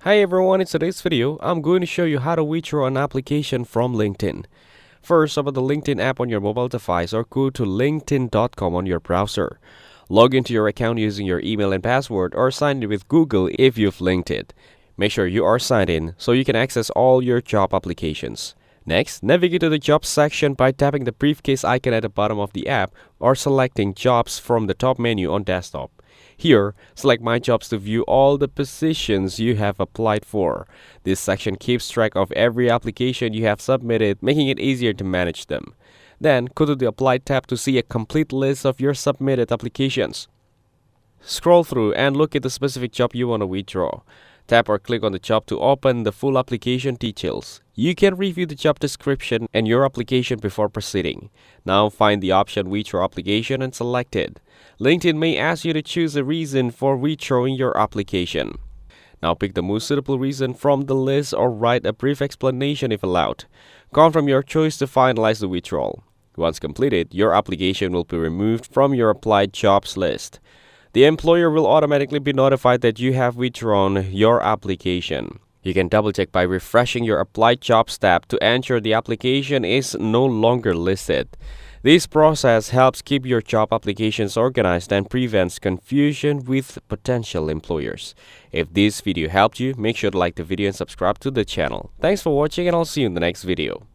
Hi everyone, in today's video, I'm going to show you how to withdraw an application from LinkedIn. First, open the LinkedIn app on your mobile device or go to linkedin.com on your browser. Log into your account using your email and password or sign in with Google if you've linked it. Make sure you are signed in so you can access all your job applications. Next, navigate to the Jobs section by tapping the briefcase icon at the bottom of the app or selecting Jobs from the top menu on desktop. Here, select My Jobs to view all the positions you have applied for. This section keeps track of every application you have submitted, making it easier to manage them. Then, go to the Apply tab to see a complete list of your submitted applications. Scroll through and look at the specific job you want to withdraw. Tap or click on the job to open the full application details. You can review the job description and your application before proceeding. Now find the option Withdraw Application and select it. LinkedIn may ask you to choose a reason for withdrawing your application. Now pick the most suitable reason from the list or write a brief explanation if allowed. Confirm your choice to finalize the withdrawal. Once completed, your application will be removed from your applied jobs list. The employer will automatically be notified that you have withdrawn your application. You can double-check by refreshing your Applied Jobs tab to ensure the application is no longer listed. This process helps keep your job applications organized and prevents confusion with potential employers. If this video helped you, make sure to like the video and subscribe to the channel. Thanks for watching, and I'll see you in the next video.